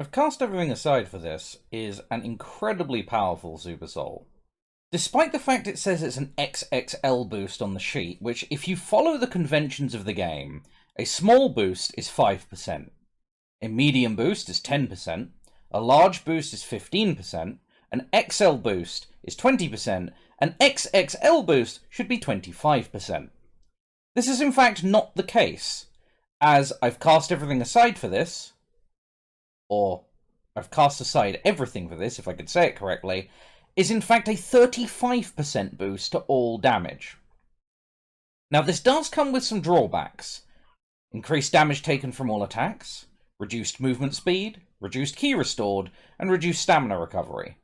I've cast everything aside for this is an incredibly powerful Super Soul. Despite the fact it says it's an XXL boost on the sheet, which, if you follow the conventions of the game, a small boost is 5%, a medium boost is 10%, a large boost is 15%, an XL boost is 20%, an XXL boost should be 25%. This is in fact not the case, as I've cast everything aside for this, or I've cast aside everything for this, if I could say it correctly, is in fact a 35% boost to all damage. Now this does come with some drawbacks. Increased damage taken from all attacks, reduced movement speed, reduced ki restored, and reduced stamina recovery.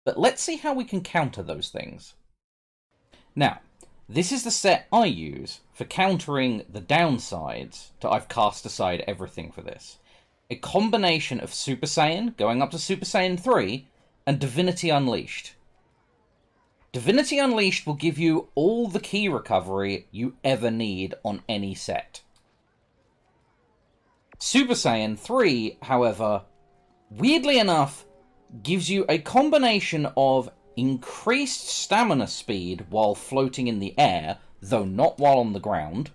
But let's see how we can counter those things. Now, this is the set I use for countering the downsides to I've cast aside everything for this. A combination of Super Saiyan, going up to Super Saiyan 3, and Divinity Unleashed. Divinity Unleashed will give you all the ki recovery you ever need on any set. Super Saiyan 3, however, weirdly enough, gives you a combination of increased stamina speed while floating in the air, though not while on the ground,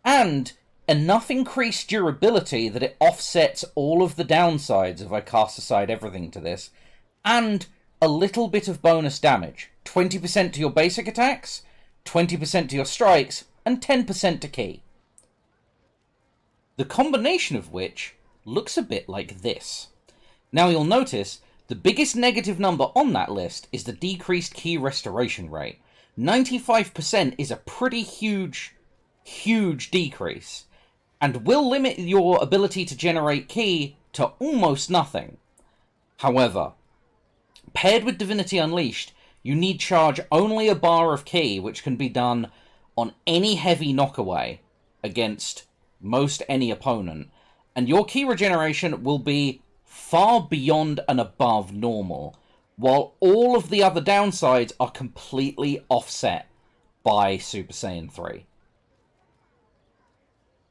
and enough increased durability that it offsets all of the downsides if I cast aside everything to this, and a little bit of bonus damage. 20% to your basic attacks, 20% to your strikes, and 10% to ki. The combination of which looks a bit like this. Now you'll notice the biggest negative number on that list is the decreased ki restoration rate. 95% is a pretty huge decrease, and will limit your ability to generate ki to almost nothing. However, paired with Divinity Unleashed, you need charge only a bar of ki, which can be done on any heavy knockaway against most any opponent, and your ki regeneration will be far beyond and above normal, while all of the other downsides are completely offset by Super Saiyan 3.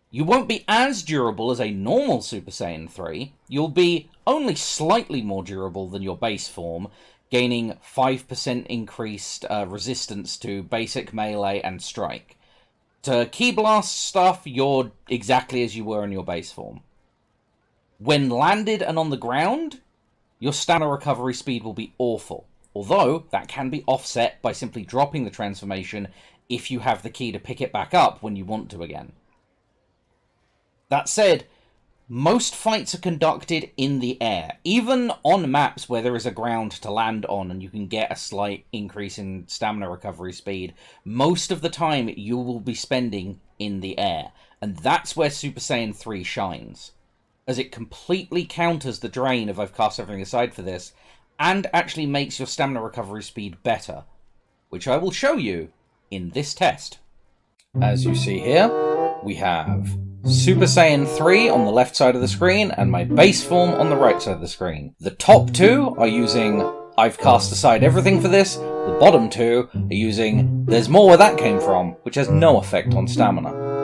You won't be as durable as a normal Super Saiyan 3, you'll be only slightly more durable than your base form, gaining 5% increased resistance to basic melee and strike. To Ki Blast stuff, you're exactly as you were in your base form. When landed and on the ground, your stamina recovery speed will be awful, although that can be offset by simply dropping the transformation if you have the ki to pick it back up when you want to again. That said, most fights are conducted in the air, even on maps where there is a ground to land on and you can get a slight increase in stamina recovery speed. Most of the time you will be spending in the air, and that's where Super Saiyan 3 shines, as it completely counters the drain if I've cast everything aside for this, and actually makes your stamina recovery speed better, which I will show you in this test. As you see here, we have Super Saiyan 3 on the left side of the screen, and my base form on the right side of the screen. The top two are using I've cast aside everything for this, the bottom two are using there's more where that came from, which has no effect on stamina.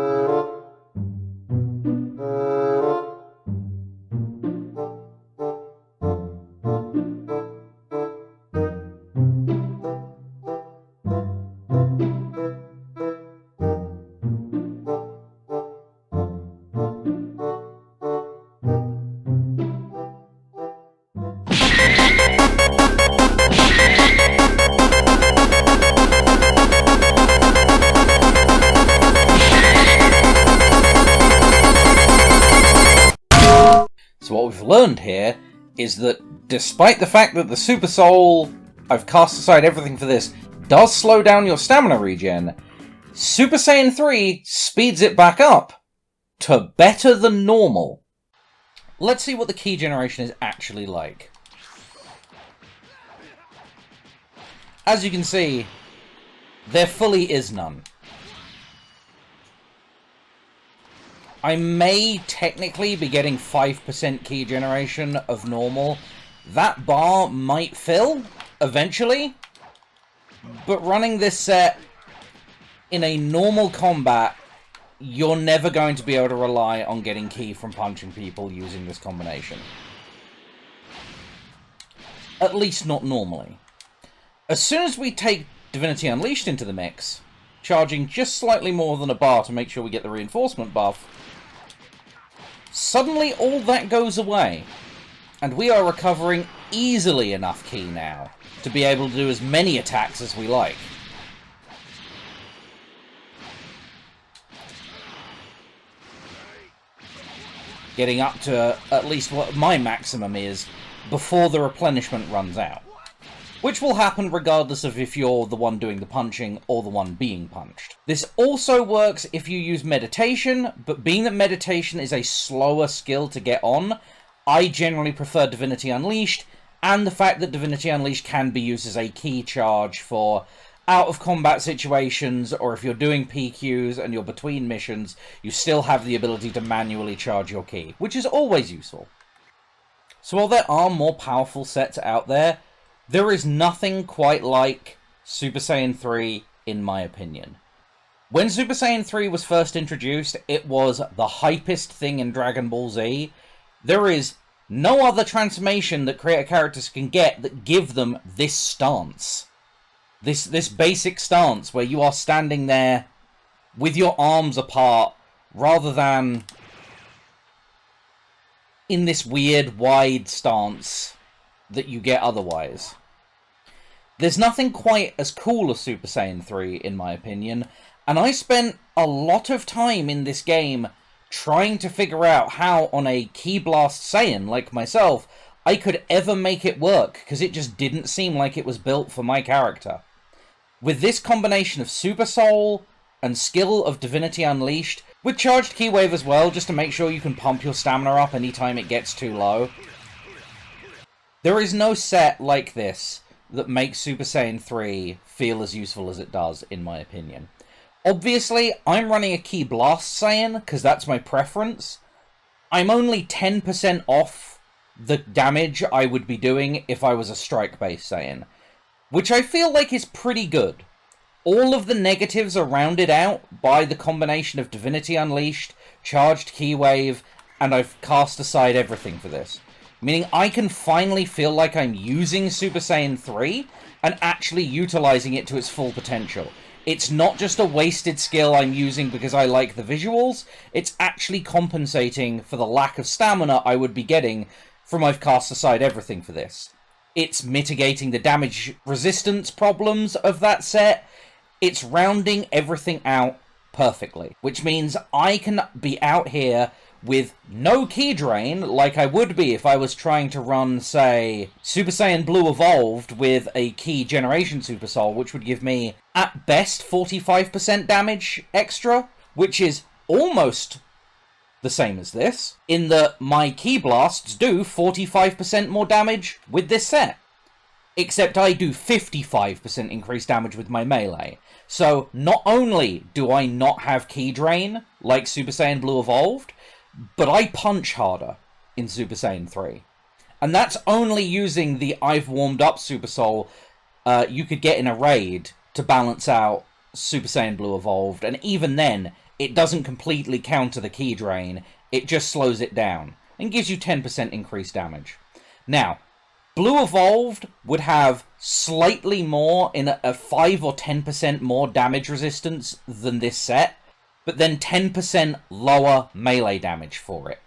So what we've learned here is that despite the fact that the Super Soul, I've cast aside everything for this, does slow down your stamina regen, Super Saiyan 3 speeds it back up to better than normal. Let's see what the ki generation is actually like. As you can see, there fully is none. I may technically be getting 5% ki generation of normal. That bar might fill eventually, but running this set in a normal combat you're never going to be able to rely on getting ki from punching people using this combination. At least not normally. As soon as we take Divinity Unleashed into the mix, charging just slightly more than a bar to make sure we get the reinforcement buff, suddenly all that goes away, and we are recovering easily enough ki now to be able to do as many attacks as we like. Getting up to at least what my maximum is before the replenishment runs out. Which will happen regardless of if you're the one doing the punching or the one being punched. This also works if you use meditation, but being that meditation is a slower skill to get on, I generally prefer Divinity Unleashed, and the fact that Divinity Unleashed can be used as a ki charge for out-of-combat situations, or if you're doing PQs and you're between missions, you still have the ability to manually charge your ki, which is always useful. So while there are more powerful sets out there, there is nothing quite like Super Saiyan 3, in my opinion. When Super Saiyan 3 was first introduced, it was the hypest thing in Dragon Ball Z. There is no other transformation that creator characters can get that give them this stance. This basic stance where you are standing there with your arms apart rather than in this weird wide stance that you get otherwise. There's nothing quite as cool as Super Saiyan 3, in my opinion, and I spent a lot of time in this game trying to figure out how, on a Ki Blast Saiyan like myself, I could ever make it work, because it just didn't seem like it was built for my character. With this combination of Super Soul and skill of Divinity Unleashed, with Charged Ki Wave as well, just to make sure you can pump your stamina up anytime it gets too low, there is no set like this that makes Super Saiyan 3 feel as useful as it does, in my opinion. Obviously, I'm running a Ki Blast Saiyan, because that's my preference. I'm only 10% off the damage I would be doing if I was a Strike-based Saiyan, which I feel like is pretty good. All of the negatives are rounded out by the combination of Divinity Unleashed, Charged Ki Wave, and I've cast aside everything for this. Meaning I can finally feel like I'm using Super Saiyan 3 and actually utilizing it to its full potential. It's not just a wasted skill I'm using because I like the visuals, it's actually compensating for the lack of stamina I would be getting from I've cast aside everything for this. It's mitigating the damage resistance problems of that set. It's rounding everything out perfectly, which means I can be out here with no ki drain, like I would be if I was trying to run, say, Super Saiyan Blue Evolved with a Ki Generation Super Soul, which would give me, at best, 45% damage extra, which is almost the same as this, in that my Ki Blasts do 45% more damage with this set. Except I do 55% increased damage with my melee. So, not only do I not have ki drain, like Super Saiyan Blue Evolved, but I punch harder in Super Saiyan 3. And that's only using the I've warmed up Super Soul you could get in a raid to balance out Super Saiyan Blue Evolved, and even then, it doesn't completely counter the ki drain, it just slows it down, and gives you 10% increased damage. Now, Blue Evolved would have slightly more, in a 5 or 10% more damage resistance than this set, but then 10% lower melee damage for it.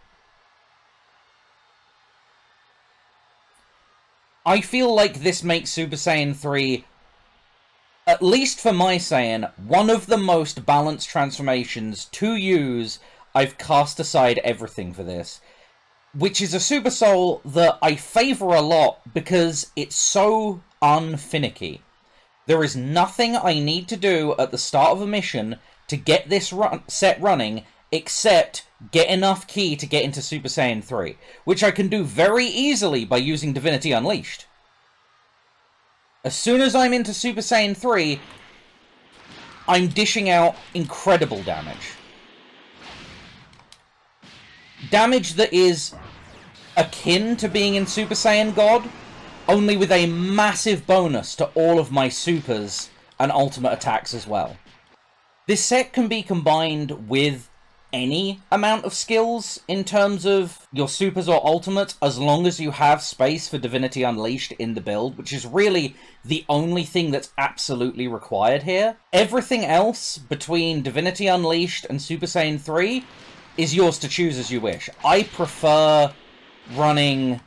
I feel like this makes Super Saiyan 3, at least for my Saiyan, one of the most balanced transformations to use. I've cast aside everything for this, which is a Super Soul that I favour a lot because it's so unfinicky. There is nothing I need to do at the start of a mission to get this set running, except get enough ki to get into Super Saiyan 3, which I can do very easily by using Divinity Unleashed. As soon as I'm into Super Saiyan 3, I'm dishing out incredible damage. Damage that is akin to being in Super Saiyan God, only with a massive bonus to all of my supers and ultimate attacks as well. This set can be combined with any amount of skills in terms of your supers or ultimates, as long as you have space for Divinity Unleashed in the build, which is really the only thing that's absolutely required here. Everything else between Divinity Unleashed and Super Saiyan 3 is yours to choose as you wish. I prefer running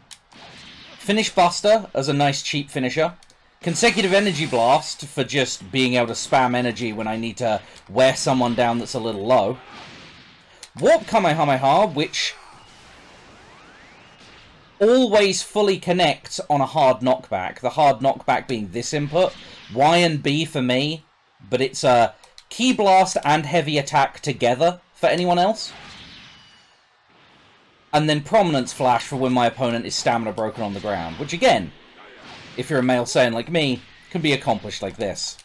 Finish Buster as a nice cheap finisher, Consecutive Energy Blast for just being able to spam energy when I need to wear someone down that's a little low, Warp Kamehameha, which always fully connects on a hard knockback, the hard knockback being this input, Y and B for me, but it's a Ki Blast and Heavy Attack together for anyone else. And then Prominence Flash for when my opponent is stamina broken on the ground, which again, if you're a male Saiyan like me, can be accomplished like this.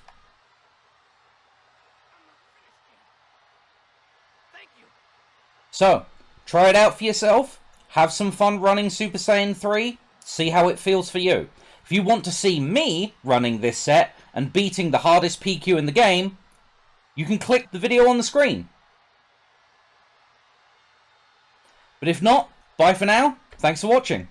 So, try it out for yourself, have some fun running Super Saiyan 3, see how it feels for you. If you want to see me running this set and beating the hardest PQ in the game, you can click the video on the screen. But if not, bye for now, thanks for watching.